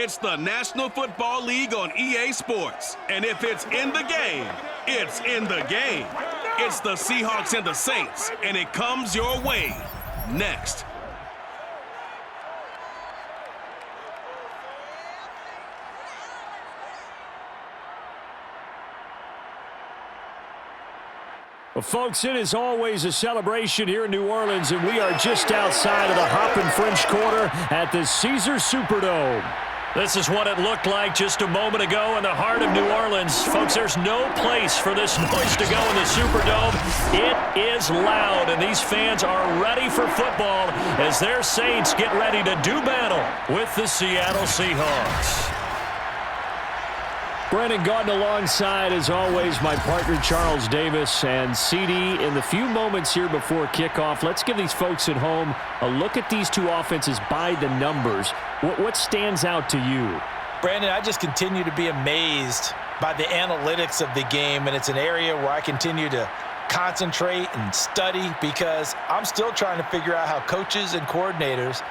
It's the National Football League on EA Sports. And if it's in the game, it's in the game. It's the Seahawks and the Saints, and it comes your way next. Well, folks, it is always a celebration here in New Orleans, and we are just outside of the Hoppin' French Quarter at the Caesars Superdome. This is what it looked like just a moment ago in the heart of New Orleans. Folks, there's no place for this noise to go in the Superdome. It is loud, and these fans are ready for football as their Saints get ready to do battle with the Seattle Seahawks. Brandon Gaudin alongside, as always, my partner Charles Davis. And CD, in the few moments here before kickoff, let's give these folks at home a look at these two offenses by the numbers. What stands out to you? Brandon, I just continue to be amazed by the analytics of the game, and it's an area where I continue to concentrate and study because I'm still trying to figure out how coaches and coordinators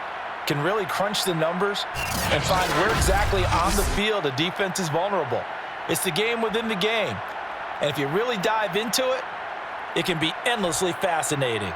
can really crunch the numbers and find where exactly on the field a defense is vulnerable. It's the game within the game. And if you really dive into it, it can be endlessly fascinating.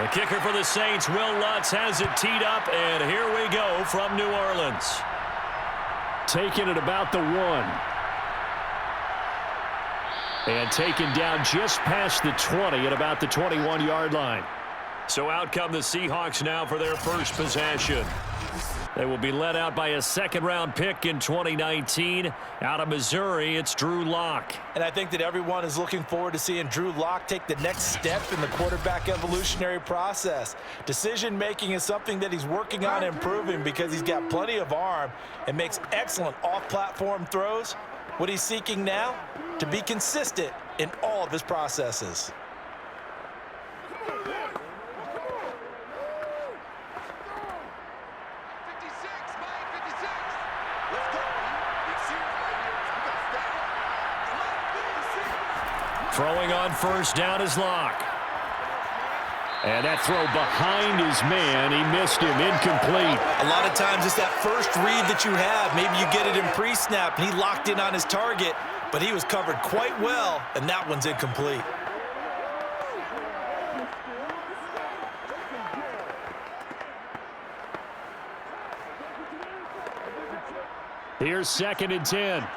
The kicker for the Saints, Will Lutz, has it teed up, and here we go from New Orleans. Taking it about the 1. And taken down just past the 20 at about the 21-yard line. So out come the Seahawks now for their first possession. They will be led out by a second-round pick in 2019. Out of Missouri, it's Drew Lock. And I think that everyone is looking forward to seeing Drew Lock take the next step in the quarterback evolutionary process. Decision-making is something that he's working on improving because he's got plenty of arm and makes excellent off-platform throws. What he's seeking now? To be consistent in all of his processes. Throwing on first down is Lock. And that throw behind his man, he missed him, incomplete. A lot of times it's that first read that you have. Maybe you get it in pre-snap, and he locked in on his target, but he was covered quite well, and that one's incomplete. Here's 2nd and 10.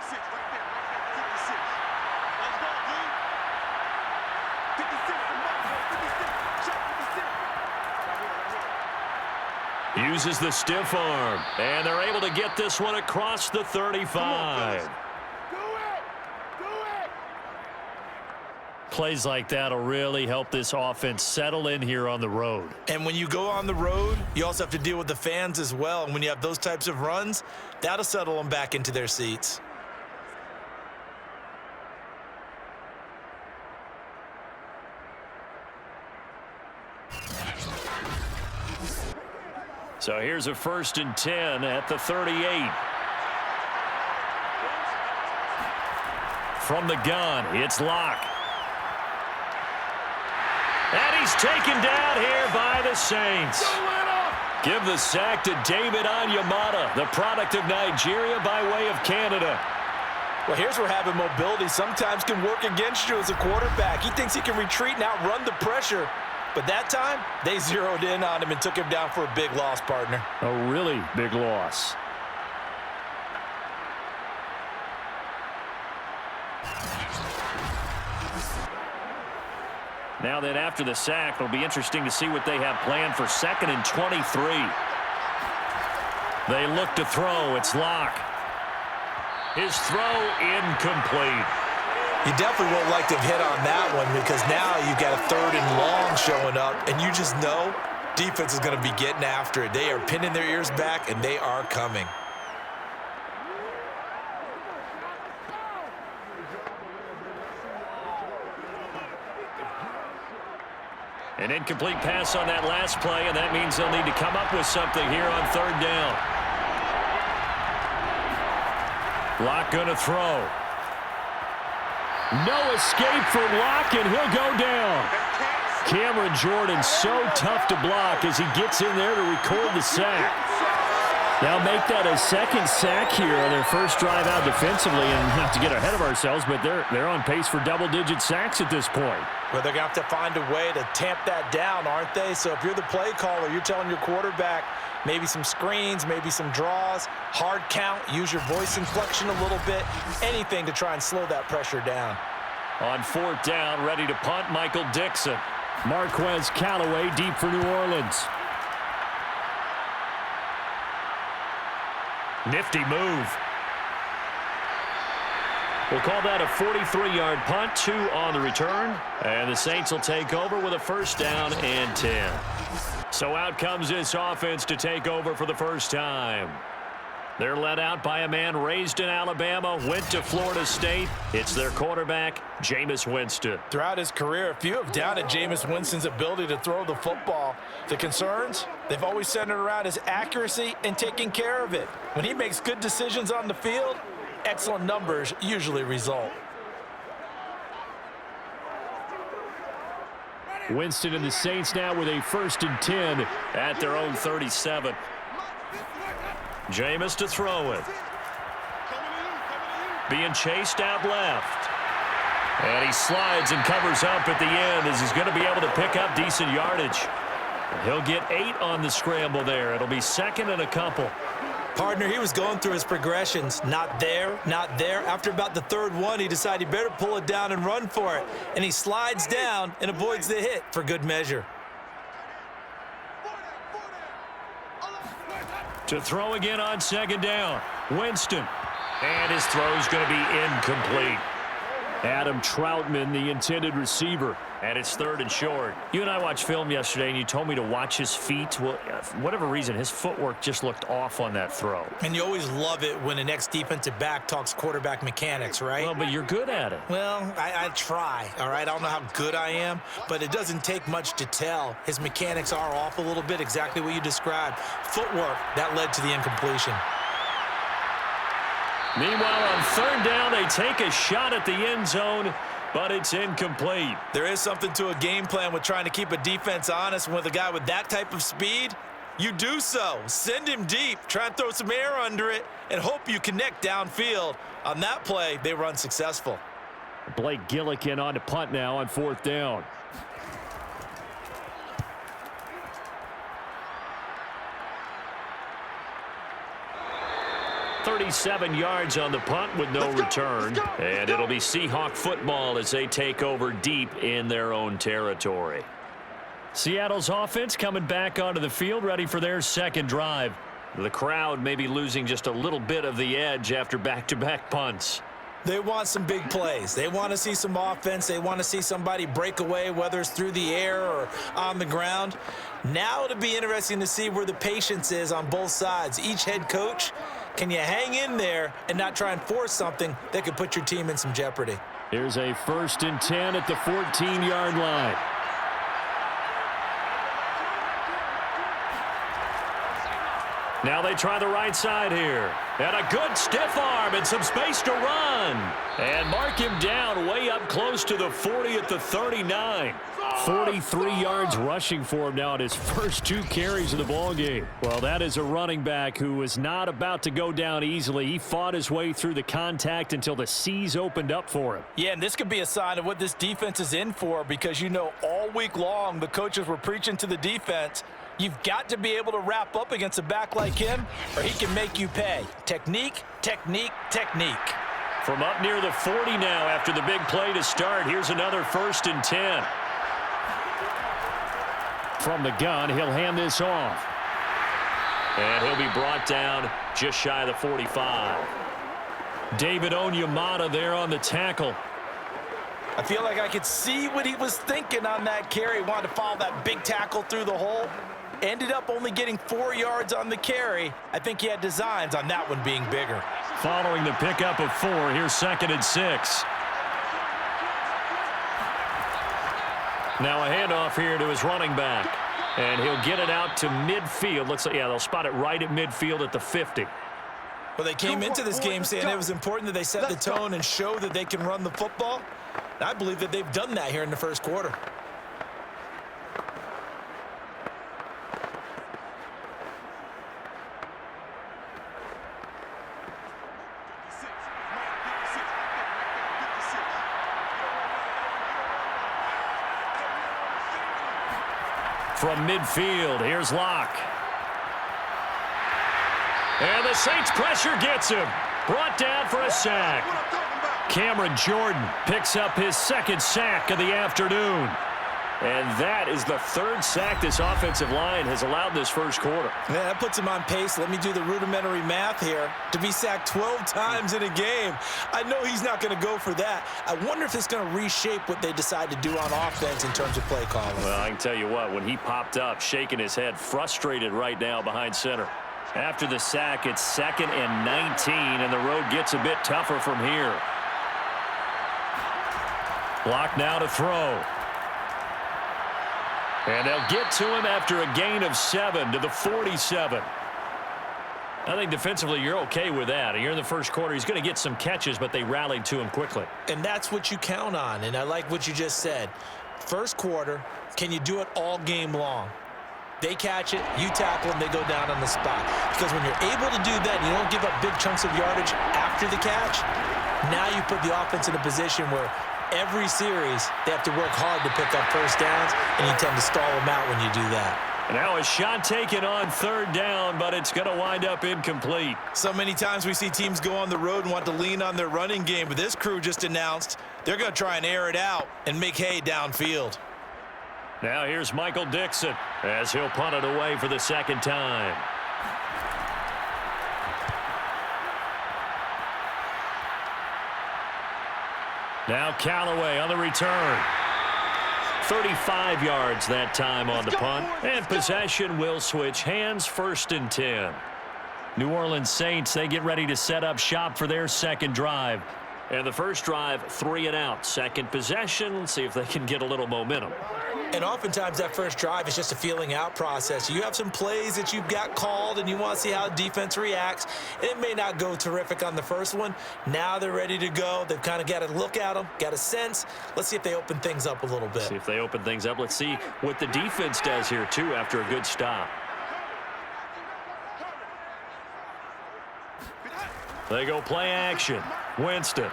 Uses the stiff arm, and they're able to get this one across the 35. Plays like that will really help this offense settle in here on the road. And when you go on the road, you also have to deal with the fans as well. And when you have those types of runs, that'll settle them back into their seats. So here's a 1st and 10 at the 38. From the gun, it's Lock. And he's taken down here by the Saints. Give the sack to David Onyemata, the product of Nigeria by way of Canada. Well, here's where having mobility sometimes can work against you as a quarterback. He thinks he can retreat and outrun the pressure. But that time, they zeroed in on him and took him down for a big loss, partner. A really big loss. Now then, after the sack, it'll be interesting to see what they have planned for 2nd and 23. They look to throw. It's Lock. His throw incomplete. You definitely won't like to have hit on that one because now you've got a 3rd and long showing up, and you just know defense is going to be getting after it. They are pinning their ears back, and they are coming. An incomplete pass on that last play, and that means they'll need to come up with something here on 3rd down. Locke going to throw. No escape for Locke, and he'll go down. Cameron Jordan so tough to block as he gets in there to record the sack. They'll make that a 2nd sack here on their first drive out defensively, and not to get ahead of ourselves, but they're on pace for double-digit sacks at this point. Well, they're going to have to find a way to tamp that down, aren't they? So if you're the play caller, you're telling your quarterback maybe some screens, maybe some draws, hard count, use your voice inflection a little bit, anything to try and slow that pressure down. On 4th down, ready to punt, Michael Dixon. Marquez Callaway deep for New Orleans. Nifty move. We'll call that a 43-yard punt, 2 on the return. And the Saints will take over with a 1st down and 10. So out comes this offense to take over for the first time. They're led out by a man raised in Alabama, went to Florida State. It's their quarterback, Jameis Winston. Throughout his career, few have doubted Jameis Winston's ability to throw the football. The concerns, they've always centered around his accuracy and taking care of it. When he makes good decisions on the field, excellent numbers usually result. Winston and the Saints now with a 1st and 10 at their own 37. Jameis to throw it. Being chased out left. And he slides and covers up at the end as he's going to be able to pick up decent yardage. He'll get 8 on the scramble there. It'll be 2nd and a couple. Partner, he was going through his progressions. Not there, not there. After about the 3rd one, he decided he better pull it down and run for it. And he slides down and avoids the hit for good measure. To throw again on 2nd down. Winston. And his throw's going to be incomplete. Adam Troutman, the intended receiver. And it's 3rd and short. You and I watched film yesterday, and you told me to watch his feet. Well, for whatever reason, his footwork just looked off on that throw. And you always love it when an ex-defensive back talks quarterback mechanics, right? Well, but you're good at it. Well, I try, all right? I don't know how good I am, but it doesn't take much to tell. His mechanics are off a little bit, exactly what you described. Footwork, that led to the incompletion. Meanwhile, on 3rd down, they take a shot at the end zone, but it's incomplete. There is something to a game plan with trying to keep a defense honest. With a guy with that type of speed, you do so. Send him deep, try and throw some air under it, and hope you connect downfield. On that play, they run successful. Blake Gillikin on to punt now on 4th down. .37 yards on the punt with no return. And it'll be Seahawk football as they take over deep in their own territory. Seattle's offense coming back onto the field, ready for their 2nd drive. The crowd may be losing just a little bit of the edge after back-to-back punts. They want some big plays. They want to see some offense. They want to see somebody break away, whether it's through the air or on the ground. Now it'll be interesting to see where the patience is on both sides. Each head coach, can you hang in there and not try and force something that could put your team in some jeopardy? Here's a 1st and 10 at the 14-yard line. Now they try the right side here. And a good stiff arm and some space to run. And mark him down way up close to the 40 at the 39. 43 yards rushing for him now at his first 2 carries of the ballgame. Well, that is a running back who was not about to go down easily. He fought his way through the contact until the seas opened up for him. Yeah, and this could be a sign of what this defense is in for, because you know all week long the coaches were preaching to the defense, you've got to be able to wrap up against a back like him or he can make you pay. Technique, technique, technique. From up near the 40 now after the big play to start, here's another 1st and 10. From the gun, he'll hand this off. And he'll be brought down just shy of the 45. David Onyemata there on the tackle. I feel like I could see what he was thinking on that carry. He wanted to follow that big tackle through the hole. Ended up only getting 4 yards on the carry. I think he had designs on that one being bigger. Following the pickup of 4, here's 2nd and 6. Now a handoff here to his running back. And he'll get it out to midfield. Looks like, yeah, they'll spot it right at midfield at the 50. Well, they came into this game saying it was important that they set the tone and show that they can run the football. And I believe that they've done that here in the first quarter. From midfield, here's Locke. And the Saints pressure gets him. Brought down for a sack. Cameron Jordan picks up his 2nd sack of the afternoon. And that is the 3rd sack this offensive line has allowed this first quarter. Man, that puts him on pace. Let me do the rudimentary math here. To be sacked 12 times in a game, I know he's not going to go for that. I wonder if it's going to reshape what they decide to do on offense in terms of play calling. Well, I can tell you what, when he popped up, shaking his head, frustrated right now behind center. After the sack, it's 2nd and 19, and the road gets a bit tougher from here. Block now to throw. And they'll get to him after a gain of 7 to the 47. I think defensively you're okay with that. You're in the first quarter. He's going to get some catches, but they rallied to him quickly. And that's what you count on, and I like what you just said. First quarter, can you do it all game long? They catch it, you tackle them, they go down on the spot. Because when you're able to do that, you don't give up big chunks of yardage after the catch, now you put the offense in a position where every series, they have to work hard to pick up first downs, and you tend to stall them out when you do that. Now a shot taken on 3rd down, but it's going to wind up incomplete. So many times we see teams go on the road and want to lean on their running game, but this crew just announced they're going to try and air it out and make hay downfield. Now here's Michael Dixon as he'll punt it away for the 2nd time. Now Callaway on the return. 35 yards that time on the punt. And possession will switch hands, 1st and 10. New Orleans Saints, they get ready to set up shop for their 2nd drive. And the first drive, 3 and out. 2nd possession, let's see if they can get a little momentum. And oftentimes that first drive is just a feeling out process. You have some plays that you've got called and you want to see how the defense reacts. It may not go terrific on the first one. Now they're ready to go. They've kind of got to look at them, got a sense. Let's see if they open things up a little bit. See if they open things up. Let's see what the defense does here, too, after a good stop. They go play action. Winston.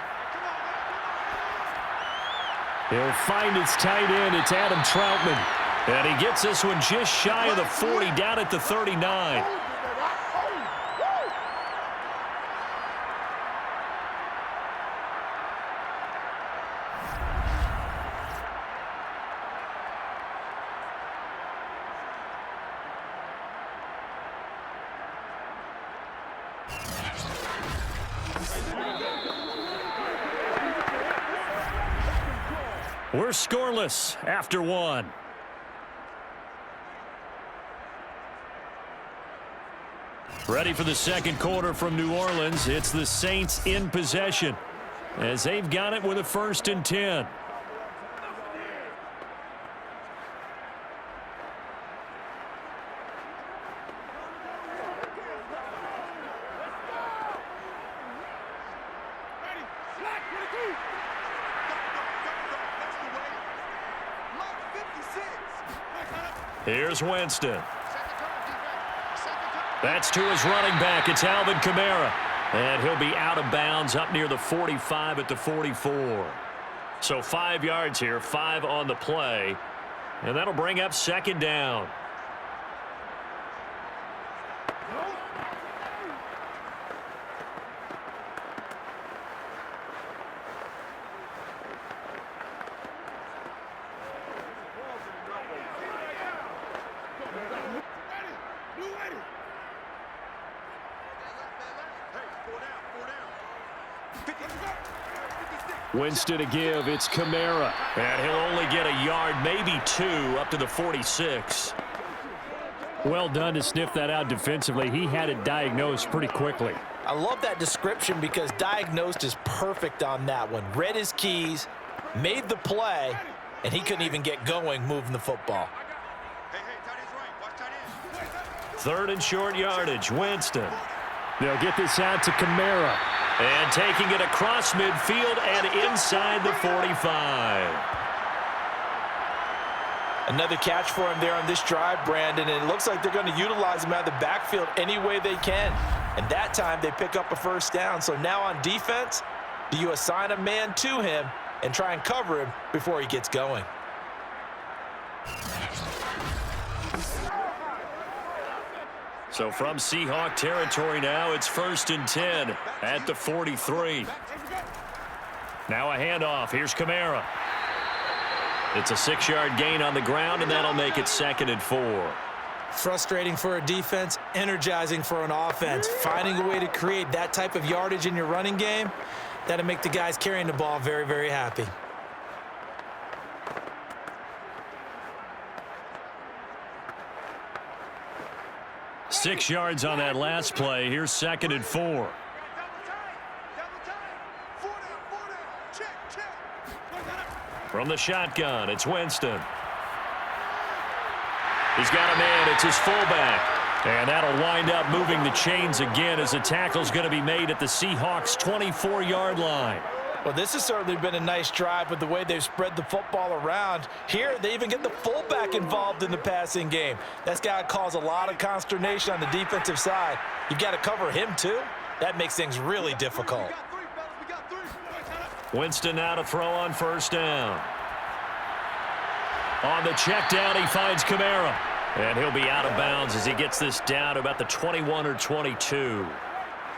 He'll find his tight end. It's Adam Troutman. And he gets this one just shy of the 40, down at the 39. We're scoreless after 1. Ready for the 2nd quarter from New Orleans. It's the Saints in possession as they've got it with a 1st and 10. Here's Winston. That's to his running back. It's Alvin Kamara. And he'll be out of bounds up near the 45 at the 44. So 5 yards here, 5 on the play. And that'll bring up 2nd down. Winston to give. It's Kamara. And he'll only get a yard, maybe 2, up to the 46. Well done to sniff that out defensively. He had it diagnosed pretty quickly. I love that description because diagnosed is perfect on that one. Read his keys, made the play, and he couldn't even get going moving the football. 3rd and short yardage. Winston. They'll get this out to Kamara. And taking it across midfield and inside the 45. Another catch for him there on this drive, Brandon, and it looks like they're going to utilize him out of the backfield any way they can. And that time they pick up a first down. So now on defense, do you assign a man to him and try and cover him before he gets going? So from Seahawk territory now, it's 1st and 10 at the 43. Now a handoff. Here's Kamara. It's a 6-yard gain on the ground, and that'll make it 2nd and 4. Frustrating for a defense, energizing for an offense. Finding a way to create that type of yardage in your running game, that'll make the guys carrying the ball very, very happy. Six yards on that last play. Here's 2nd and 4. From the shotgun, it's Winston. He's got a man. It's his fullback. And that'll wind up moving the chains again as the tackle's going to be made at the Seahawks' 24-yard line. Well, this has certainly been a nice drive with the way they've spread the football around. Here, they even get the fullback involved in the passing game. That's got to cause a lot of consternation on the defensive side. You've got to cover him, too. That makes things really difficult. Winston now to throw on 1st down. On the check down, he finds Kamara. And he'll be out of bounds as he gets this down to about the 21 or 22.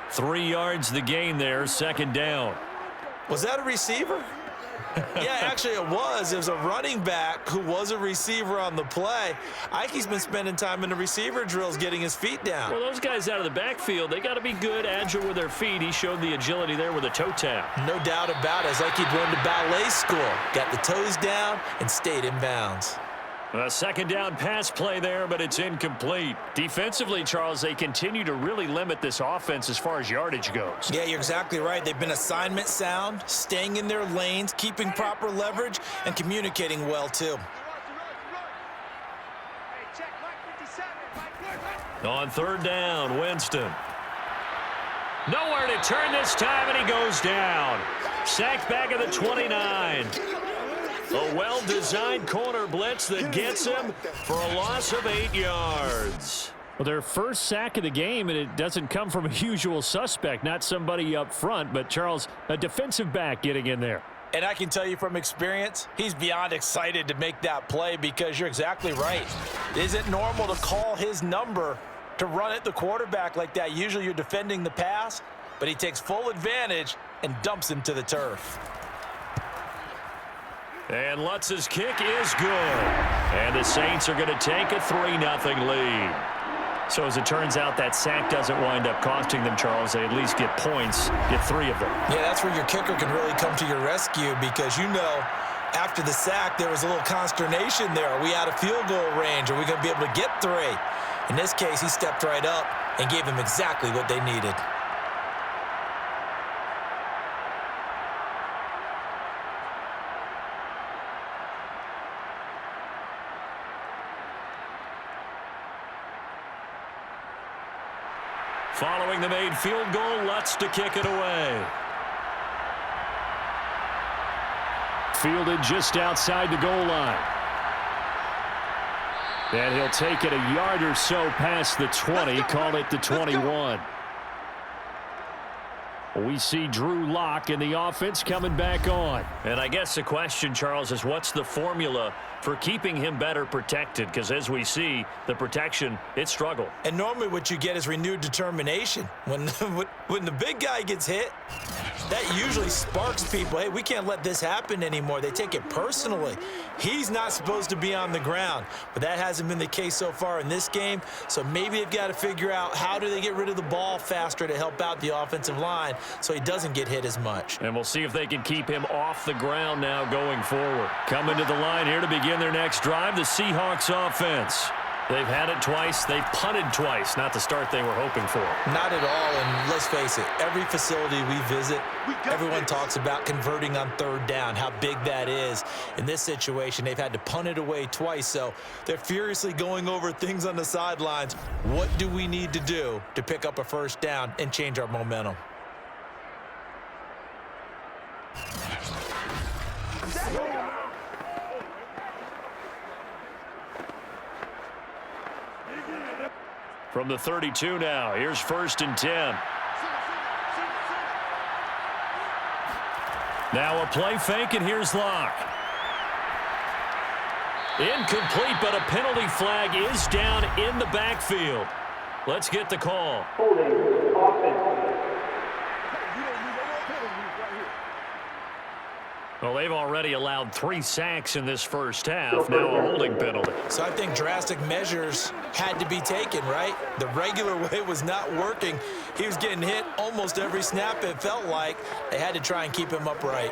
3 yards the gain there, 2nd down. Was that a receiver? Yeah, actually it was. It was a running back who was a receiver on the play. Ike's been spending time in the receiver drills getting his feet down. Well, those guys out of the backfield, they got to be good, agile with their feet. He showed the agility there with a toe tap. No doubt about it. It's like he'd run to ballet school. Got the toes down and stayed in bounds. A 2nd down pass play there, but it's incomplete. Defensively, Charles, they continue to really limit this offense as far as yardage goes. Yeah, you're exactly right. They've been assignment sound, staying in their lanes, keeping proper leverage, and communicating well, too. On 3rd down, Winston. Nowhere to turn this time, and he goes down. Sacked back at the 29. A well-designed corner blitz that gets him for a loss of 8 yards. Well, their first sack of the game, and it doesn't come from a usual suspect, not somebody up front, but Charles, a defensive back getting in there. And I can tell you from experience, he's beyond excited to make that play because you're exactly right. It isn't normal to call his number to run at the quarterback like that. Usually you're defending the pass, but he takes full advantage and dumps him to the turf. And Lutz's kick is good. And the Saints are going to take a 3-0 lead. So as it turns out, that sack doesn't wind up costing them, Charles. They at least get points, get 3 of them. Yeah, that's where your kicker can really come to your rescue because, you know, after the sack, there was a little consternation there. Are we out of field goal range? Are we going to be able to get 3? In this case, he stepped right up and gave them exactly what they needed. Following the made field goal, Lutz to kick it away. Fielded just outside the goal line. And he'll take it a yard or so past the 20, call it the 21. We see Drew Lock in the offense coming back on. And I guess the question, Charles, is what's the formula for keeping him better protected? Because as we see, the protection, it struggled. And normally what you get is renewed determination. When the big guy gets hit, that usually sparks people. Hey, we can't let this happen anymore. They take it personally. He's not supposed to be on the ground, but that hasn't been the case so far in this game. So maybe they've got to figure out how do they get rid of the ball faster to help out the offensive line so he doesn't get hit as much. And we'll see if they can keep him off the ground now going forward. Coming to the line here to begin their next drive, the Seahawks offense. They've had it twice. They've punted twice. Not the start they were hoping for. Not at all, and let's face it, every facility we visit, everyone talks about converting on third down, how big that is. In this situation, they've had to punt it away twice, so they're furiously going over things on the sidelines. What do we need to do to pick up a first down and change our momentum? From the 32 now, here's 1st and 10. Now a play fake, and here's Locke. Incomplete, but a penalty flag is down in the backfield. Let's get the call. Well, they've already allowed 3 sacks in this first half. Now a holding penalty. So I think drastic measures had to be taken, right? The regular way was not working. He was getting hit almost every snap, it felt like. They had to try and keep him upright.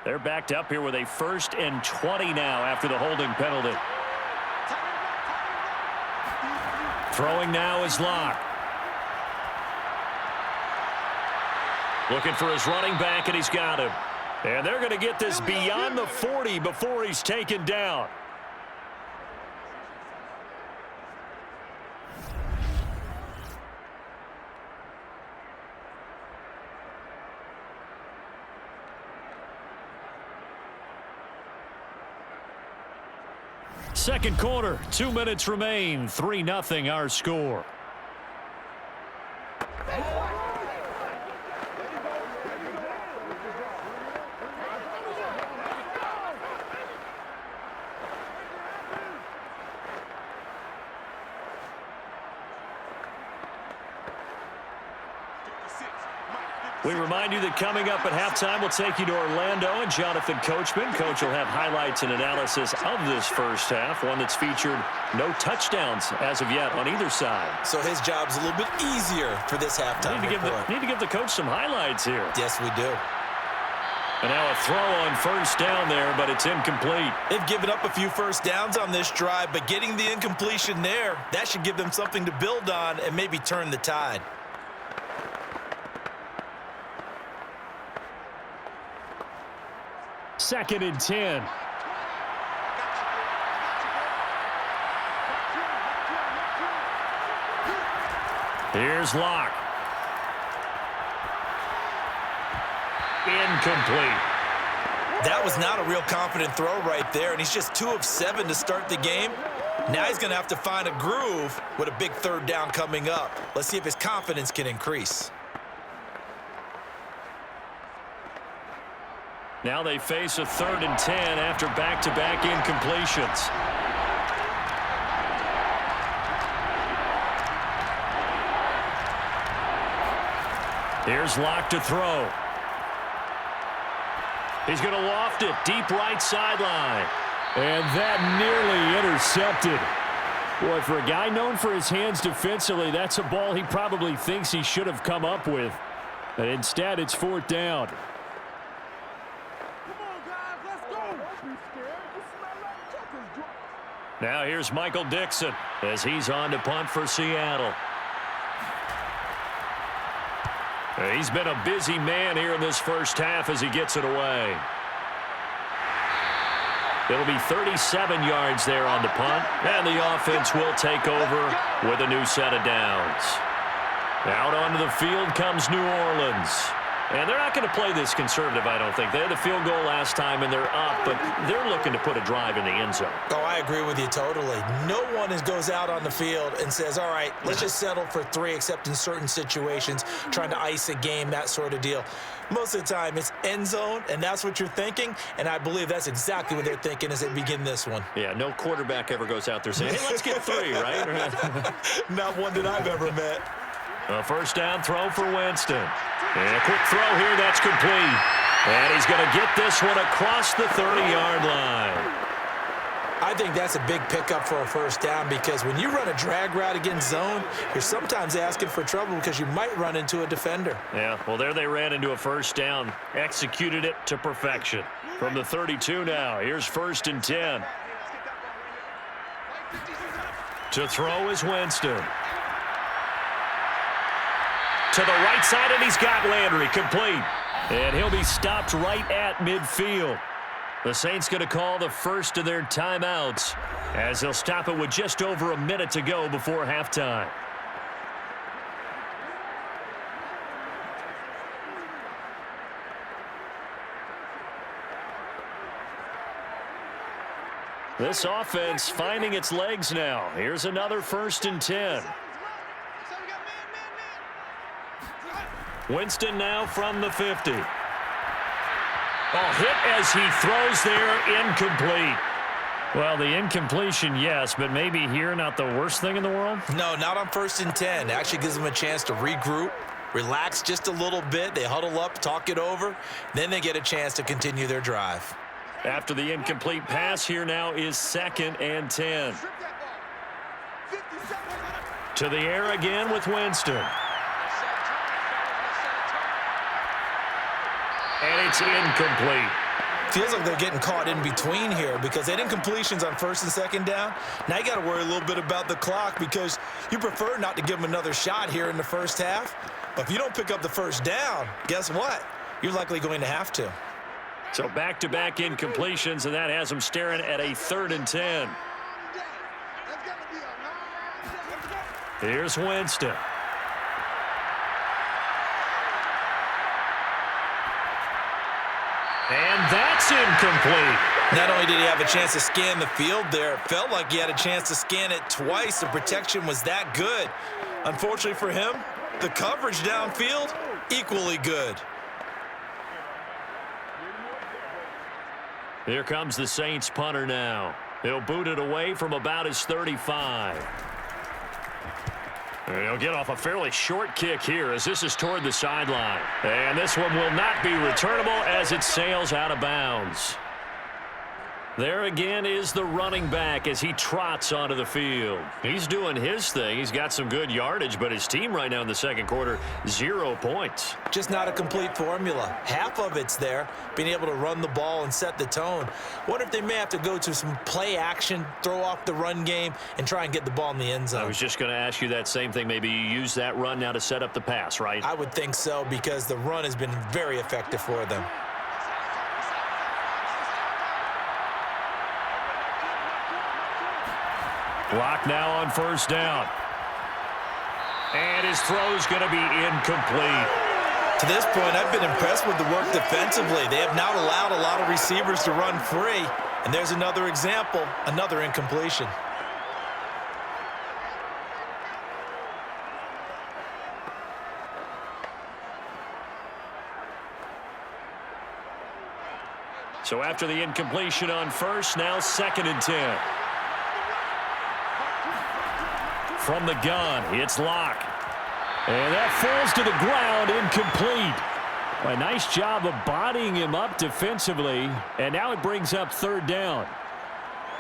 They're backed up here with a 1st and 20 now after the holding penalty. Throwing now is Locke. Looking for his running back, and he's got him. And they're going to get this beyond the 40 before he's taken down. Second quarter, 2 minutes remain. 3-0 our score. We remind you that coming up at halftime, we'll take you to Orlando and Jonathan Coachman. Coach will have highlights and analysis of this first half, one that's featured no touchdowns as of yet on either side. So his job's a little bit easier for this halftime report. Need to give the coach some highlights here. Yes, we do. And now a throw on first down there, but it's incomplete. They've given up a few first downs on this drive, but getting the incompletion there, that should give them something to build on and maybe turn the tide. Second and 10. Here's Locke. Incomplete. That was not a real confident throw right there, and he's just 2 of 7 to start the game. Now he's going to have to find a groove with a big third down coming up. Let's see if his confidence can increase. Now they face a 3rd and 10 after back-to-back incompletions. Here's Locke to throw. He's going to loft it deep right sideline. And that nearly intercepted. Boy, for a guy known for his hands defensively, that's a ball he probably thinks he should have come up with. But instead, it's 4th down. Now here's Michael Dixon as he's on to punt for Seattle. He's been a busy man here in this first half as he gets it away. It'll be 37 yards there on the punt, and the offense will take over with a new set of downs. Out onto the field comes New Orleans. And they're not going to play this conservative, I don't think. They had the field goal last time, and they're up, but they're looking to put a drive in the end zone. Oh, I agree with you totally. No one goes out on the field and says, all right, let's just settle for 3, except in certain situations, trying to ice a game, that sort of deal. Most of the time, it's end zone, and that's what you're thinking, and I believe that's exactly what they're thinking as they begin this one. Yeah, no quarterback ever goes out there saying, hey, let's get 3, right? Not one that I've ever met. A first down throw for Winston. And a quick throw here, that's complete. And he's going to get this one across the 30-yard line. I think that's a big pickup for a first down because when you run a drag route against zone, you're sometimes asking for trouble because you might run into a defender. Yeah, well, there they ran into a first down. Executed it to perfection. From the 32 now, here's 1st and 10. To throw is Winston. To the right side, and he's got Landry complete. And he'll be stopped right at midfield. The Saints going to call the first of their timeouts as they'll stop it with just over a minute to go before halftime. This offense finding its legs now. Here's another 1st and 10. Winston now from the 50. Hit as he throws there, incomplete. Well, the incompletion, yes, but maybe here not the worst thing in the world? No, not on 1st and 10. It actually gives them a chance to regroup, relax just a little bit. They huddle up, talk it over. Then they get a chance to continue their drive. After the incomplete pass, here now is 2nd and 10. To the air again with Winston. And it's incomplete. Feels like they're getting caught in between here because they didn't completions on 1st and 2nd down. Now you got to worry a little bit about the clock because you prefer not to give them another shot here in the first half. But if you don't pick up the first down, guess what? You're likely going to have to. So back-to-back incompletions, and that has them staring at a 3rd and 10. Here's Winston. And that's incomplete. Not only did he have a chance to scan the field there, it felt like he had a chance to scan it twice. The protection was that good. Unfortunately for him, the coverage downfield, equally good. Here comes the Saints punter now. He'll boot it away from about his 35. And he'll get off a fairly short kick here as this is toward the sideline. And this one will not be returnable as it sails out of bounds. There again is the running back as he trots onto the field. He's doing his thing. He's got some good yardage, but his team right now in the second quarter, 0 points. Just not a complete formula. Half of it's there, being able to run the ball and set the tone. Wonder if they may have to go to some play action, throw off the run game, and try and get the ball in the end zone. I was just going to ask you that same thing. Maybe you use that run now to set up the pass, right? I would think so because the run has been very effective for them. Clock now on 1st down. And his throw's going to be incomplete. To this point, I've been impressed with the work defensively. They have not allowed a lot of receivers to run free. And there's another example, another incompletion. So after the incompletion on 1st, now 2nd and 10. From the gun, it's Locke. And that falls to the ground, incomplete. A nice job of bodying him up defensively, and now it brings up 3rd down.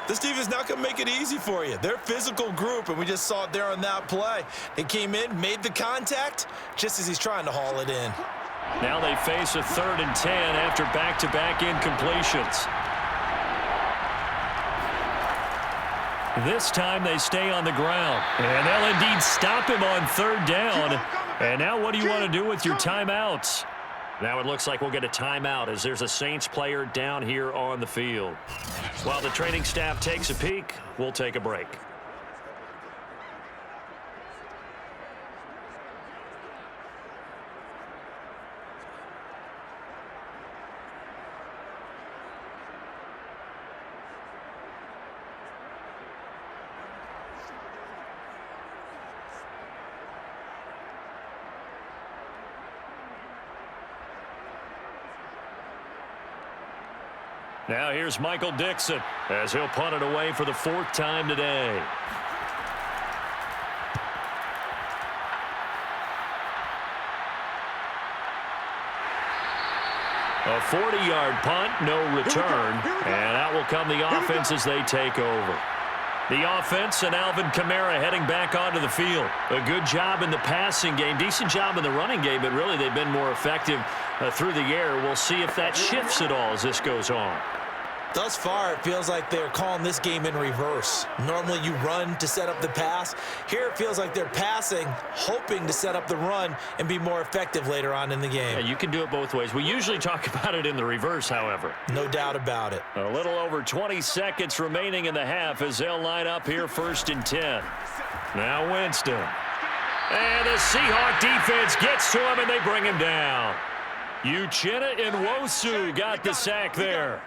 This team is not going to make it easy for you. They're a physical group, and we just saw it there on that play. They came in, made the contact, just as he's trying to haul it in. Now they face a 3rd and 10 after back-to-back incompletions. This time they stay on the ground. And they'll indeed stop him on 3rd down. And now what do you want to do with your timeouts? Now it looks like we'll get a timeout as there's a Saints player down here on the field. While the training staff takes a peek, we'll take a break. Now here's Michael Dixon as he'll punt it away for the 4th time today. A 40-yard punt, no return, and out will come the offense as they take over. The offense and Alvin Kamara heading back onto the field. A good job in the passing game, decent job in the running game, but really they've been more effective through the air. We'll see if that shifts at all as this goes on. Thus far, it feels like they're calling this game in reverse. Normally you run to set up the pass. Here it feels like they're passing, hoping to set up the run and be more effective later on in the game. Yeah, you can do it both ways. We usually talk about it in the reverse, however. No doubt about it. A little over 20 seconds remaining in the half as they'll line up here 1st and 10. Now Winston. And the Seahawk defense gets to him and they bring him down. Uchenna Nwosu got the sack there.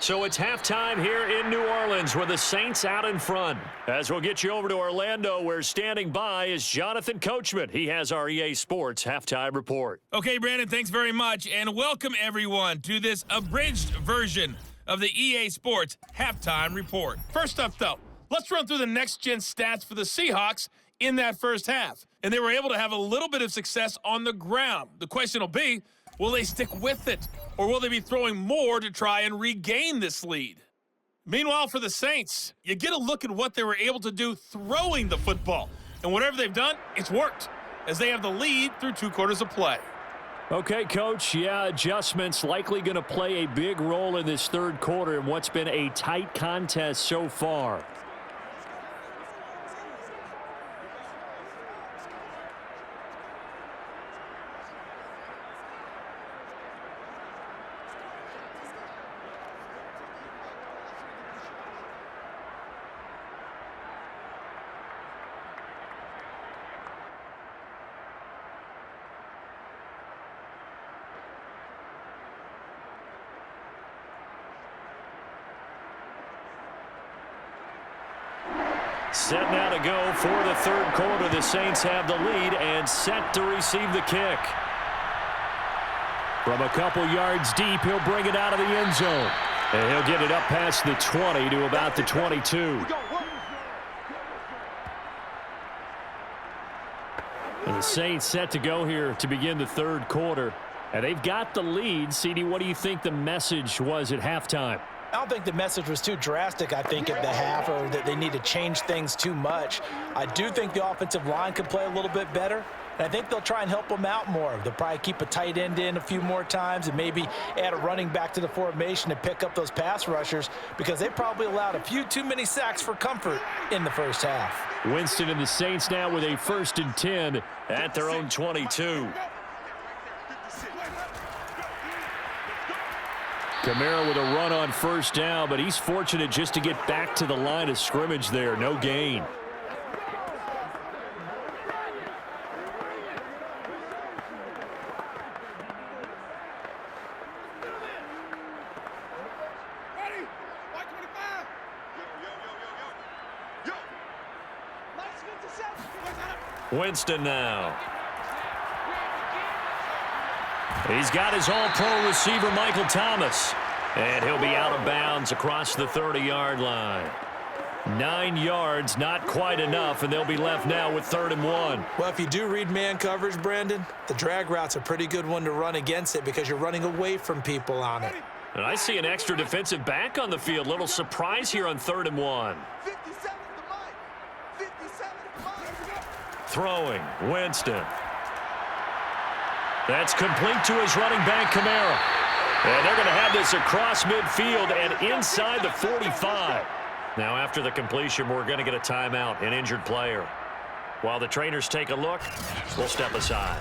So it's halftime here in New Orleans with the Saints out in front. As we'll get you over to Orlando, where standing by is Jonathan Coachman. He has our EA Sports halftime report. Okay, Brandon, thanks very much, and welcome everyone to this abridged version of the EA Sports halftime report. First up, though, let's run through the next-gen stats for the Seahawks in that first half. And they were able to have a little bit of success on the ground. The question will be, will they stick with it, or will they be throwing more to try and regain this lead? Meanwhile, for the Saints, you get a look at what they were able to do throwing the football. And whatever they've done, it's worked, as they have the lead through 2 quarters of play. Okay, Coach, yeah, adjustments likely going to play a big role in this 3rd quarter in what's been a tight contest so far. Set now to go for the 3rd quarter. The Saints have the lead and set to receive the kick. From a couple yards deep, he'll bring it out of the end zone. And he'll get it up past the 20 to about the 22. And the Saints set to go here to begin the 3rd quarter. And they've got the lead. CD, what do you think the message was at halftime? I don't think the message was too drastic, I think, at the half, or that they need to change things too much. I do think the offensive line could play a little bit better, and I think they'll try and help them out more. They'll probably keep a tight end in a few more times and maybe add a running back to the formation to pick up those pass rushers, because they probably allowed a few too many sacks for comfort in the first half. Winston and the Saints now with a 1st and 10 at their own 22. Kamara with a run on 1st down, but he's fortunate just to get back to the line of scrimmage there. No gain. Winston now. He's got his all-pro receiver, Michael Thomas. And he'll be out of bounds across the 30-yard line. 9 yards, not quite enough, and they'll be left now with 3rd and 1. Well, if you do read man coverage, Brandon, the drag route's a pretty good one to run against it because you're running away from people on it. And I see an extra defensive back on the field. Little surprise here on 3rd and 1. Throwing, Winston. That's complete to his running back, Kamara. And they're going to have this across midfield and inside the 45. Now, after the completion, we're going to get a timeout, an injured player. While the trainers take a look, we'll step aside.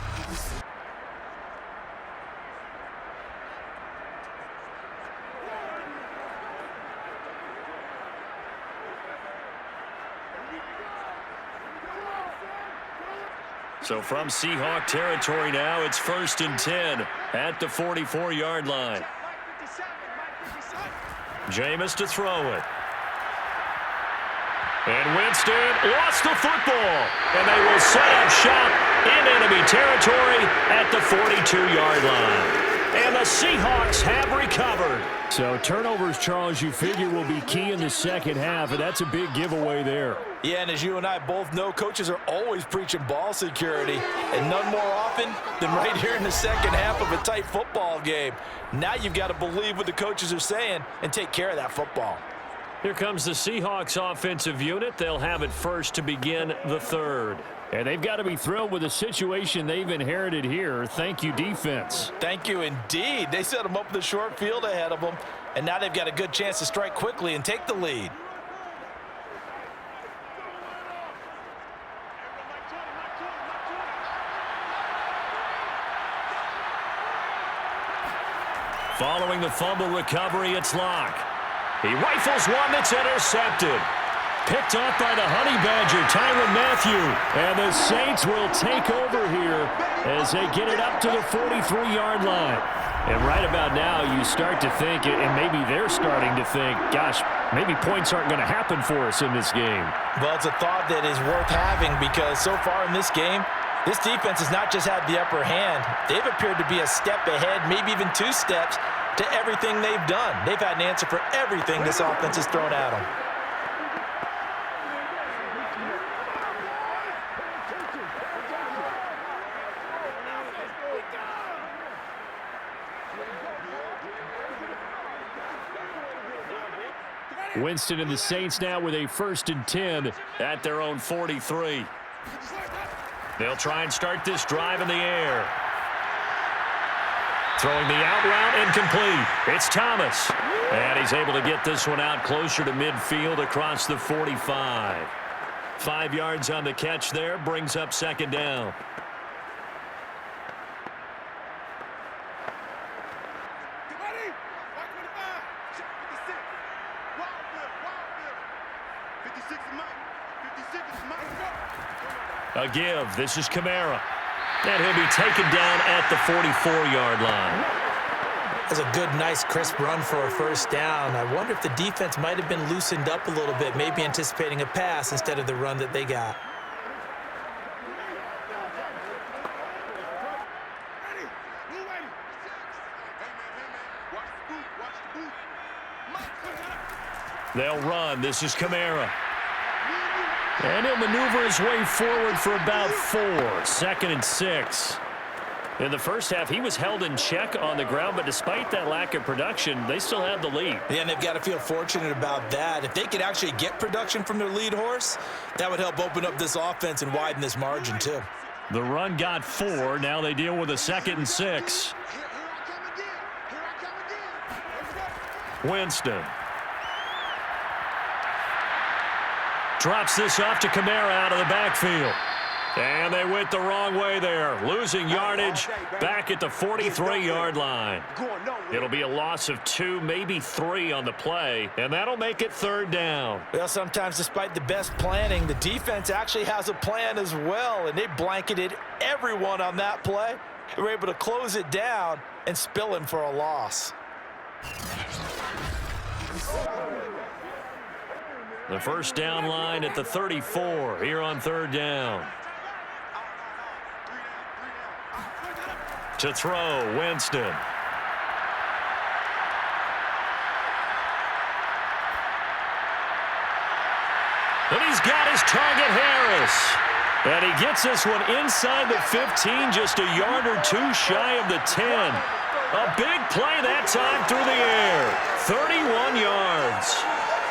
So from Seahawk territory now, it's 1st and 10 at the 44-yard line. Jameis to throw it. And Winston lost the football. And they will set up shop in enemy territory at the 42-yard line. And the Seahawks have recovered. So turnovers, Charles, you figure will be key in the second half, and that's a big giveaway there. Yeah, and as you and I both know, coaches are always preaching ball security, and none more often than right here in the second half of a tight football game. Now you've got to believe what the coaches are saying and take care of that football. Here comes the Seahawks offensive unit. They'll have it first to begin the third. And they've got to be thrilled with the situation they've inherited here. Thank you, defense. Thank you, indeed. They set them up with a short field ahead of them, and now they've got a good chance to strike quickly and take the lead. Following the fumble recovery, it's Locke. He rifles one that's intercepted. Picked off by the Honey Badger, Tyrann Mathieu. And the Saints will take over here as they get it up to the 43-yard line. And right about now, you start to think, and maybe they're starting to think, gosh, maybe points aren't going to happen for us in this game. Well, it's a thought that is worth having because so far in this game, this defense has not just had the upper hand. They've appeared to be a step ahead, maybe even 2 steps to everything they've done. They've had an answer for everything this offense has thrown at them. Winston and the Saints now with a 1st and 10 at their own 43. They'll try and start this drive in the air. Throwing the out route incomplete. It's Thomas. And he's able to get this one out closer to midfield across the 45. 5 yards on the catch there, brings up 2nd down. A give. This is Kamara. And he'll be taken down at the 44-yard line. That's a good, nice, crisp run for a 1st down. I wonder if the defense might have been loosened up a little bit, maybe anticipating a pass instead of the run that they got. They'll run. This is Kamara. And he'll maneuver his way forward for about 4. 2nd and 6. In the first half, he was held in check on the ground, but despite that lack of production, they still have the lead. Yeah, and they've got to feel fortunate about that. If they could actually get production from their lead horse, that would help open up this offense and widen this margin, too. The run got 4. Now they deal with a 2nd and 6. Winston. Drops this off to Kamara out of the backfield. And they went the wrong way there. Losing yardage back at the 43-yard line. It'll be a loss of 2, maybe 3 on the play, and that'll make it 3rd down. Well, sometimes despite the best planning, the defense actually has a plan as well, and they blanketed everyone on that play. They were able to close it down and spill in for a loss. The 1st down line at the 34 here on 3rd down. To throw, Winston. And he's got his target, Harris. And he gets this one inside the 15, just a yard or 2 shy of the 10. A big play that time through the air. 31 yards.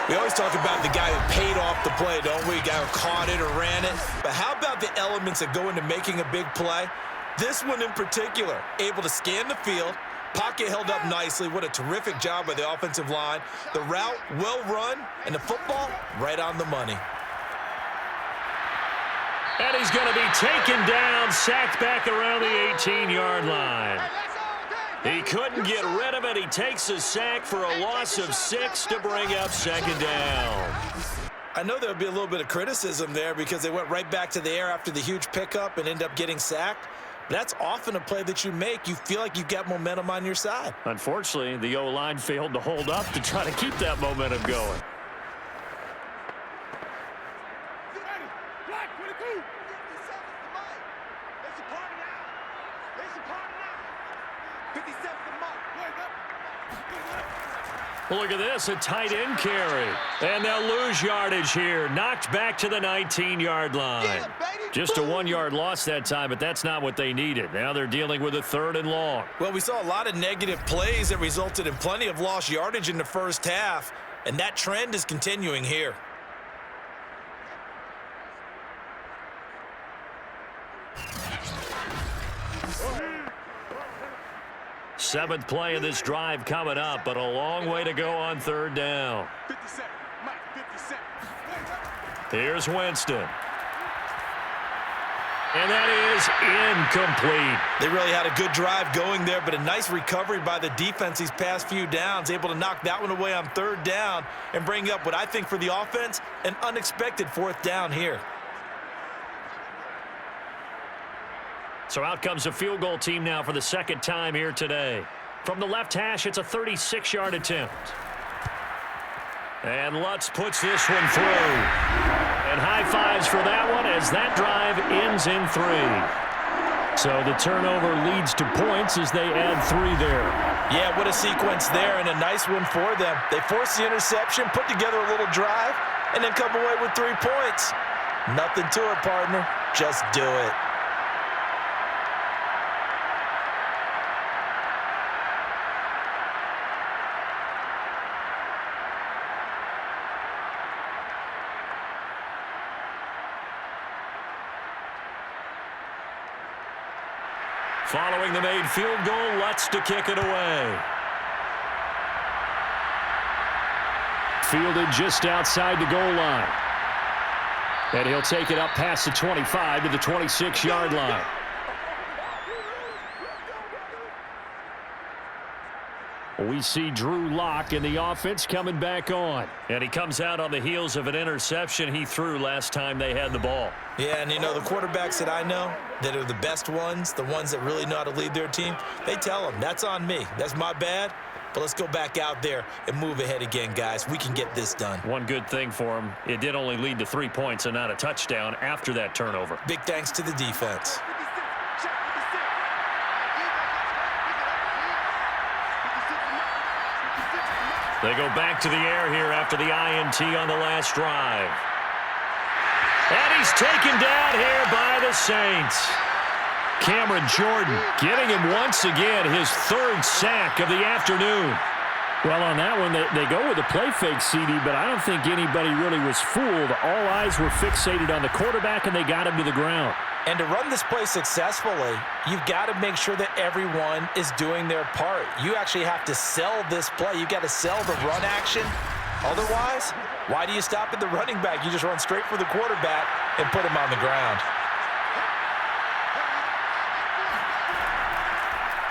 We always talk about the guy who paid off the play, don't we? The guy who caught it or ran it. But how about the elements that go into making a big play? This one in particular, able to scan the field, pocket held up nicely. What a terrific job by the offensive line. The route, well run, and the football, right on the money. And he's going to be taken down, sacked back around the 18-yard line. He couldn't get rid of it. He takes a sack for a loss of 6 to bring up 2nd down. I know there would be a little bit of criticism there because they went right back to the air after the huge pickup and end up getting sacked. But that's often a play that you make. You feel like you've got momentum on your side. Unfortunately, the O-line failed to hold up to try to keep that momentum going. Well, look at this, a tight end carry. And they'll lose yardage here. Knocked back to the 19-yard line. Just a 1-yard loss that time, but that's not what they needed. Now they're dealing with a 3rd and long. Well, we saw a lot of negative plays that resulted in plenty of lost yardage in the first half, and that trend is continuing here. Seventh play of this drive coming up, but a long way to go on 3rd down. Here's Winston. And that is incomplete. They really had a good drive going there, but a nice recovery by the defense these past few downs, able to knock that one away on 3rd down and bring up what I think for the offense, an unexpected 4th down here. So out comes a field goal team now for the 2nd time here today. From the left hash, it's a 36-yard attempt. And Lutz puts this one through. And high fives for that one as that drive ends in 3. So the turnover leads to points as they add 3 there. Yeah, what a sequence there, and a nice one for them. They forced the interception, put together a little drive, and then come away with 3 points. Nothing to it, partner. Just do it. Following the made field goal, Lutz to kick it away. Fielded just outside the goal line. And he'll take it up past the 25 to the 26-yard line. We see Drew Lock in the offense coming back on. And he comes out on the heels of an interception he threw last time they had the ball. Yeah, and you know, the quarterbacks that I know that are the best ones, the ones that really know how to lead their team, they tell them, that's on me. That's my bad. But let's go back out there and move ahead again, guys. We can get this done. One good thing for him, it did only lead to 3 points and not a touchdown after that turnover. Big thanks to the defense. They go back to the air here after the INT on the last drive. And he's taken down here by the Saints. Cameron Jordan getting him once again his 3rd sack of the afternoon. Well, on that one, they go with a play fake, CD, but I don't think anybody really was fooled. All eyes were fixated on the quarterback, and they got him to the ground. And to run this play successfully, you've got to make sure that everyone is doing their part. You actually have to sell this play. You've got to sell the run action. Otherwise, why do you stop at the running back? You just run straight for the quarterback and put him on the ground.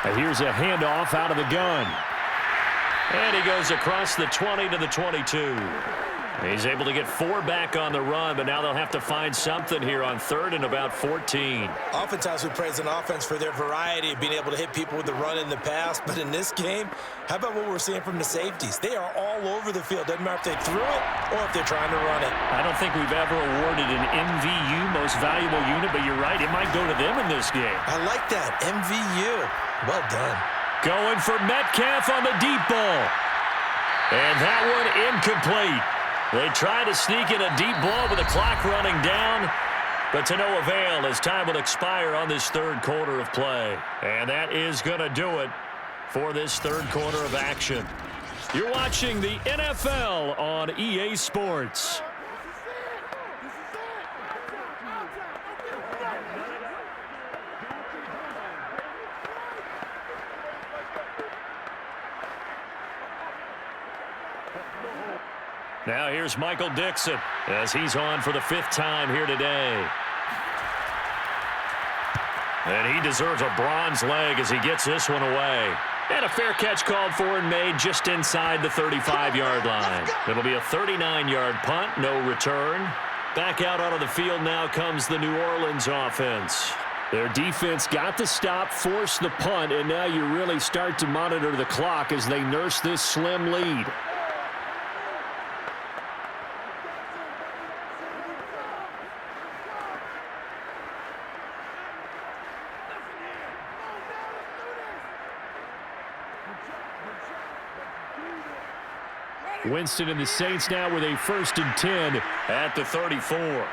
And here's a handoff out of the gun. And he goes across the 20 to the 22. He's able to get 4 back on the run, but now they'll have to find something here on 3rd and about 14. Oftentimes we praise an offense for their variety of being able to hit people with the run in the pass, but in this game, how about what we're seeing from the safeties? They are all over the field. Doesn't matter if they threw it or if they're trying to run it. I don't think we've ever awarded an MVU, most valuable unit, but you're right, it might go to them in this game. I like that, MVU. Well done. Going for Metcalf on the deep ball. And that one incomplete. They try to sneak in a deep ball with the clock running down, but to no avail as time will expire on this 3rd quarter of play. And that is going to do it for this 3rd quarter of action. You're watching the NFL on EA Sports. Now here's Michael Dixon as he's on for the 5th time here today. And he deserves a bronze leg as he gets this one away. And a fair catch called for and made just inside the 35-yard line. It'll be a 39-yard punt, no return. Back out onto the field now comes the New Orleans offense. Their defense got the stop, forced the punt, and now you really start to monitor the clock as they nurse this slim lead. Winston and the Saints now with a 1st and 10 at the 34.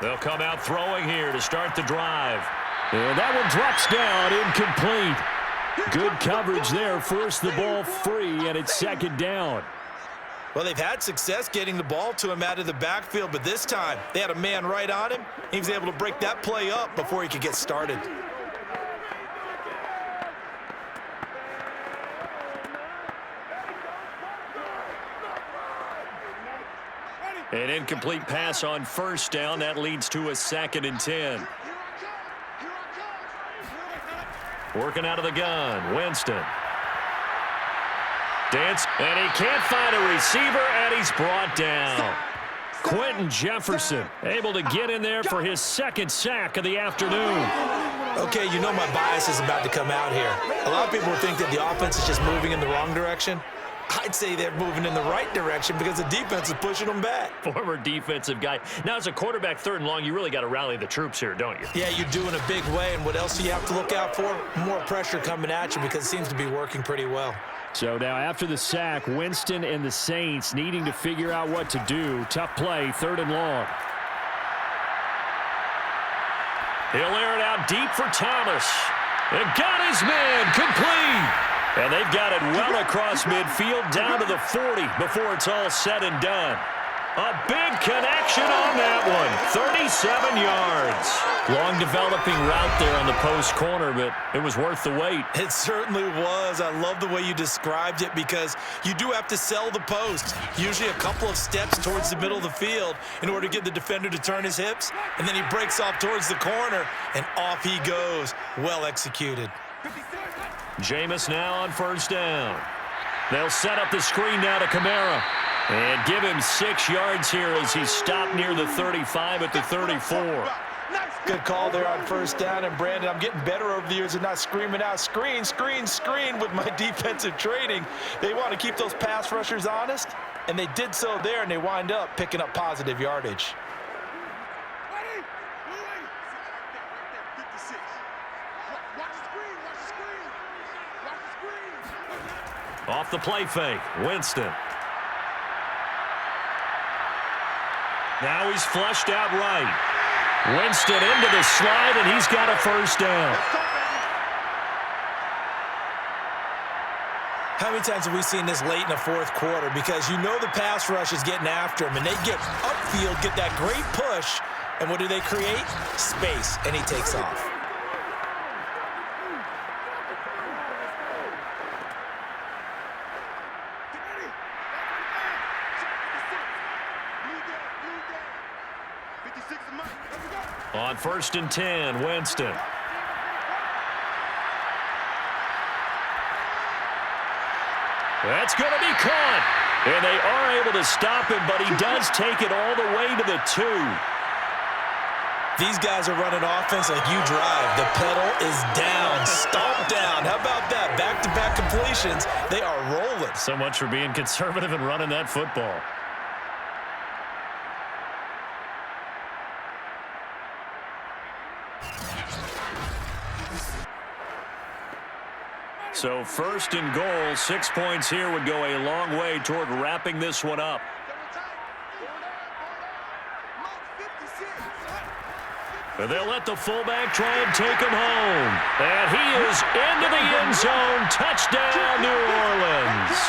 They'll come out throwing here to start the drive. And that one drops down, incomplete. Good coverage there, forced the ball free, and it's 2nd down. Well, they've had success getting the ball to him out of the backfield, but this time they had a man right on him. He was able to break that play up before he could get started. An incomplete pass on 1st down. That leads to a 2nd and 10. Working out of the gun, Winston. Dance, and he can't find a receiver, and he's brought down. Quentin Jefferson able to get in there for his 2nd sack of the afternoon. Okay, you know my bias is about to come out here. A lot of people think that the offense is just moving in the wrong direction. I'd say they're moving in the right direction because the defense is pushing them back. Former defensive guy. Now, as a quarterback 3rd and long, you really got to rally the troops here, don't you? Yeah, you do in a big way, and what else do you have to look out for? More pressure coming at you because it seems to be working pretty well. So now after the sack, Winston and the Saints needing to figure out what to do. Tough play, 3rd and long. He'll air it out deep for Thomas. And got his man complete. And they've got it well across midfield down to the 40 before it's all said and done. A big connection on that one. 37 yards. Long developing route there on the post corner, but it was worth the wait. It certainly was. I love the way you described it because you do have to sell the post. Usually a couple of steps towards the middle of the field in order to get the defender to turn his hips. And then he breaks off towards the corner, and off he goes. Well executed. Jameis now on 1st down. They'll set up the screen now to Kamara. And give him 6 yards here as he's stopped near the 35 at the 34. Good call there on 1st down. And, Brandon, I'm getting better over the years of not screaming out, screen, screen, screen with my defensive training. They want to keep those pass rushers honest, and they did so there, and they wind up picking up positive yardage. Off the play fake, Winston. Now he's flushed out right. Winston into the slide, and he's got a 1st down. How many times have we seen this late in the 4th quarter? Because you know the pass rush is getting after him, and they get upfield, get that great push, and what do they create? Space, and he takes off. On 1st and 10, Winston. That's going to be caught. And they are able to stop him, but he does take it all the way to the 2. These guys are running offense like you drive. The pedal is down, stomp down. How about that? Back-to-back completions. They are rolling. So much for being conservative and running that football. So 1st and goal, 6 points here would go a long way toward wrapping this one up. And they'll let the fullback try and take him home. And he is into the end zone. Touchdown, New Orleans.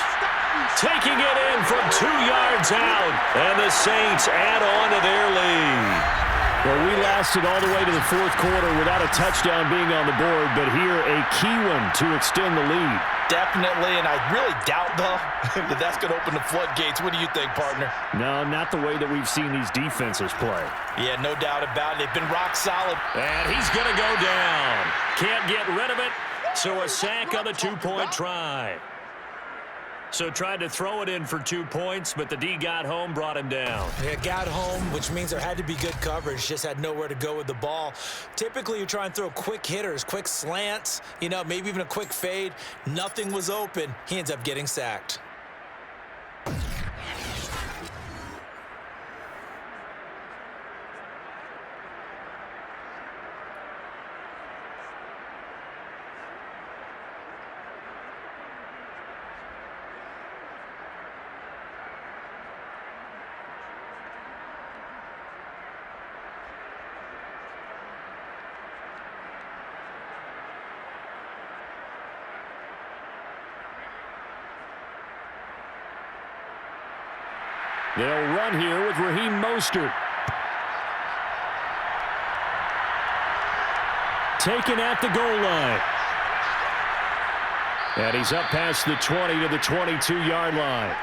Taking it in from 2 yards out. And the Saints add on to their lead. Well, we lasted all the way to the 4th quarter without a touchdown being on the board, but here a key one to extend the lead. Definitely, and I really doubt, though, that that's going to open the floodgates. What do you think, partner? No, not the way that we've seen these defenses play. Yeah, no doubt about it. They've been rock solid. And he's going to go down. Can't get rid of it, so a sack on the 2-point try. So tried to throw it in for 2 points, but the D got home, brought him down. Yeah, got home, which means there had to be good coverage. Just had nowhere to go with the ball. Typically, you try and throw quick hitters, quick slants, you know, maybe even a quick fade. Nothing was open. He ends up getting sacked. They'll run here with Raheem Mostert. Taken at the goal line. And he's up past the 20 to the 22-yard line.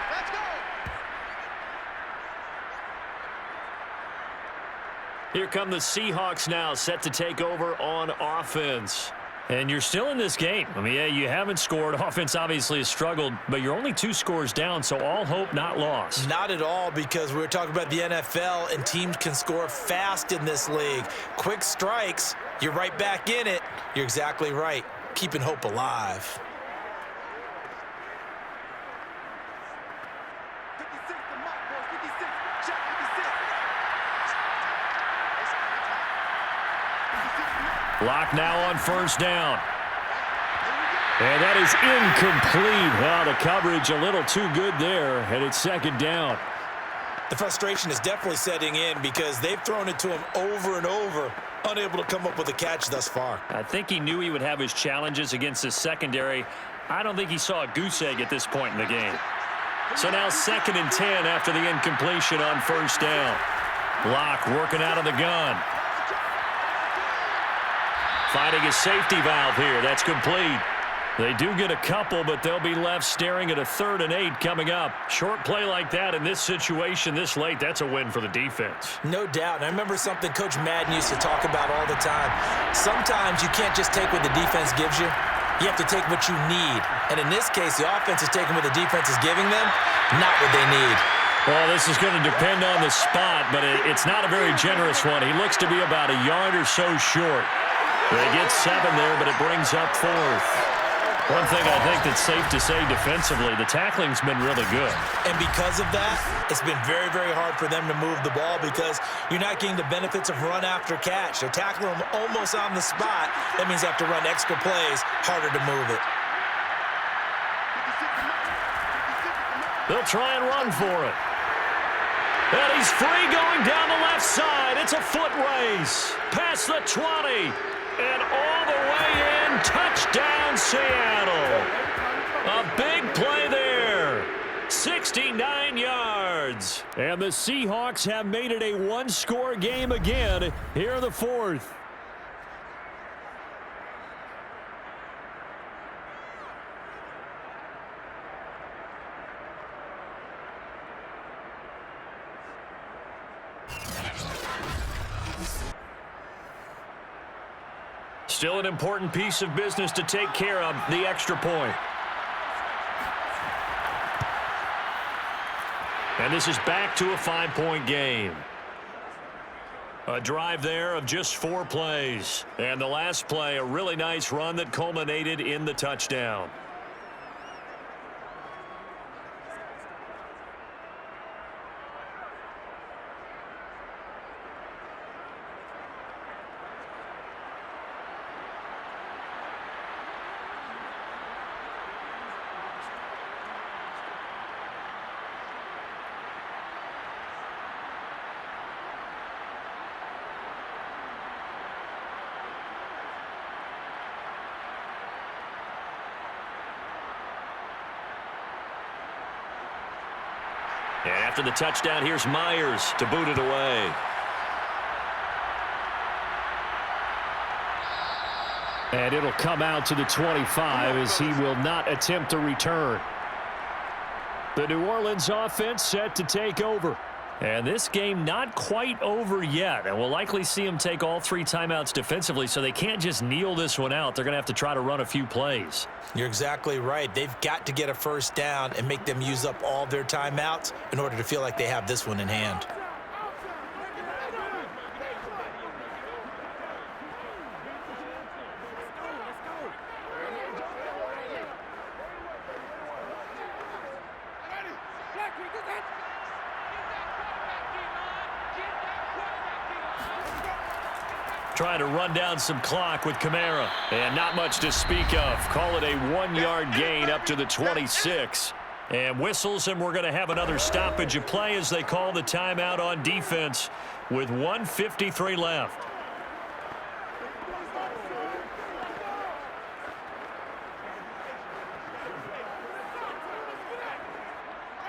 Here come the Seahawks now, set to take over on offense. And you're still in this game. I mean, yeah, you haven't scored. Offense obviously has struggled, but you're only 2 scores down, so all hope not lost. Not at all, because we were talking about the NFL, and teams can score fast in this league. Quick strikes, you're right back in it. You're exactly right. Keeping hope alive. Lock now on first down. And that is incomplete. Well, the coverage a little too good there, and it's second down. The frustration is definitely setting in because they've thrown it to him over and over, unable to come up with a catch thus far. I think he knew he would have his challenges against his secondary. I don't think he saw a goose egg at this point in the game. So now 2nd and 10 after the incompletion on first down. Lock working out of the gun. Finding a safety valve here. That's complete. They do get a couple, but they'll be left staring at a 3rd and 8 coming up. Short play like that in this situation this late, that's a win for the defense. No doubt. And I remember something Coach Madden used to talk about all the time. Sometimes you can't just take what the defense gives you. You have to take what you need. And in this case, the offense is taking what the defense is giving them, not what they need. Well, this is going to depend on the spot, but it's not a very generous one. He looks to be about a yard or so short. They get 7 there, but it brings up 4th. One thing I think that's safe to say defensively, the tackling's been really good. And because of that, it's been very, very hard for them to move the ball because you're not getting the benefits of run after catch. They're tackling them almost on the spot. That means they have to run extra plays, harder to move it. They'll try and run for it. And he's free going down the left side. It's a foot race. Past the 20. And all the way in. Touchdown, Seattle. A big play there. 69 yards. And the Seahawks have made it a 1-score game again here in the 4th. Still an important piece of business to take care of, the extra point. And this is back to a 5-point game. A drive there of just 4 plays. And the last play, a really nice run that culminated in the touchdown. And after the touchdown, here's Myers to boot it away. And it'll come out to the 25 as he will not attempt a return. The New Orleans offense set to take over. And this game not quite over yet. And we'll likely see them take all 3 timeouts defensively, so they can't just kneel this one out. They're going to have to try to run a few plays. You're exactly right. They've got to get a first down and make them use up all their timeouts in order to feel like they have this one in hand. Trying to run down some clock with Kamara. And not much to speak of. Call it a 1-yard gain up to the 26. And whistles, and we're going to have another stoppage of play as they call the timeout on defense with 1:53 left.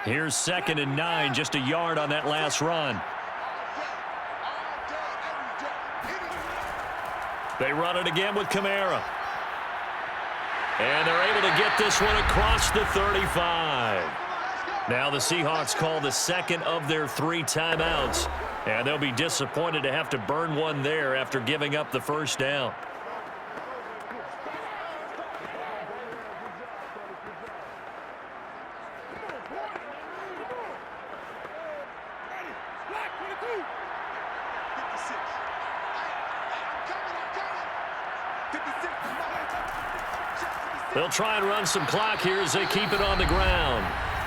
Here's 2nd and 9, just a yard on that last run. They run it again with Kamara. And they're able to get this one across the 35. Now the Seahawks call the second of their 3 timeouts. And they'll be disappointed to have to burn one there after giving up the first down. They'll try and run some clock here as they keep it on the ground.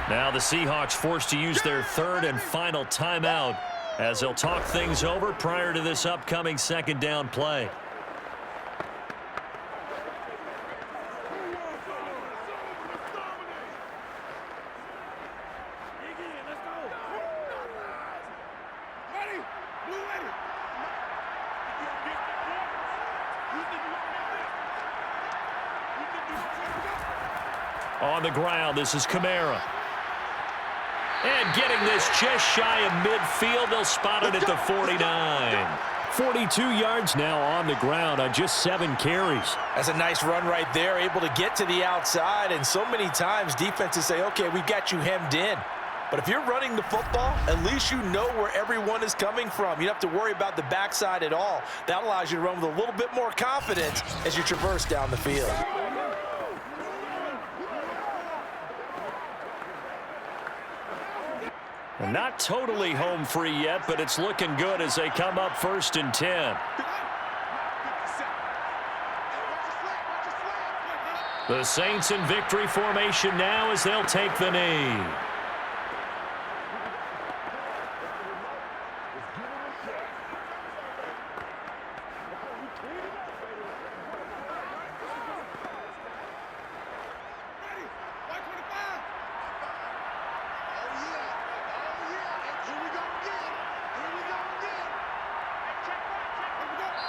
Now the Seahawks forced to use their 3rd and final timeout as they'll talk things over prior to this upcoming 2nd down play. On the ground, this is Kamara. And getting this just shy of midfield, they'll spot it at the 49. 42 yards now on the ground on just 7 carries. That's a nice run right there, able to get to the outside. And so many times defenses say, okay, we've got you hemmed in. But if you're running the football, at least you know where everyone is coming from. You don't have to worry about the backside at all. That allows you to run with a little bit more confidence as you traverse down the field. Not totally home free yet, but it's looking good as they come up 1st and 10. The Saints in victory formation now as they'll take the knee.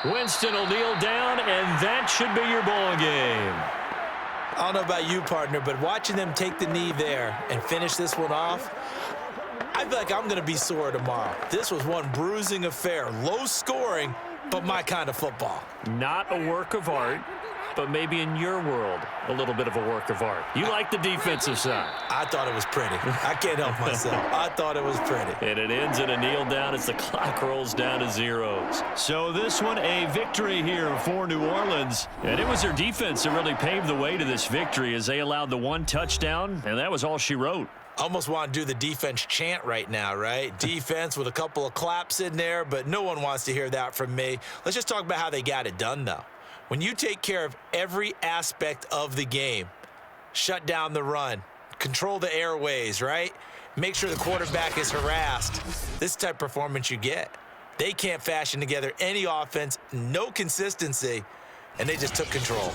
Winston will kneel down, and that should be your ball game. I don't know about you, partner, but watching them take the knee there and finish this one off, I feel like I'm going to be sore tomorrow. This was one bruising affair. Low scoring, but my kind of football. Not a work of art, but maybe in your world, a little bit of a work of art. You like the defensive side. I thought it was pretty. I can't help myself. I thought it was pretty. And it ends in a kneel down as the clock rolls down to zeros. So this one, a victory here for New Orleans. And it was their defense that really paved the way to this victory as they allowed the 1 touchdown, and that was all she wrote. Almost want to do the defense chant right now, right? Defense with a couple of claps in there, but no one wants to hear that from me. Let's just talk about how they got it done, though. When you take care of every aspect of the game, shut down the run, control the airways, right? Make sure the quarterback is harassed. This type of performance you get. They can't fashion together any offense, no consistency, and they just took control.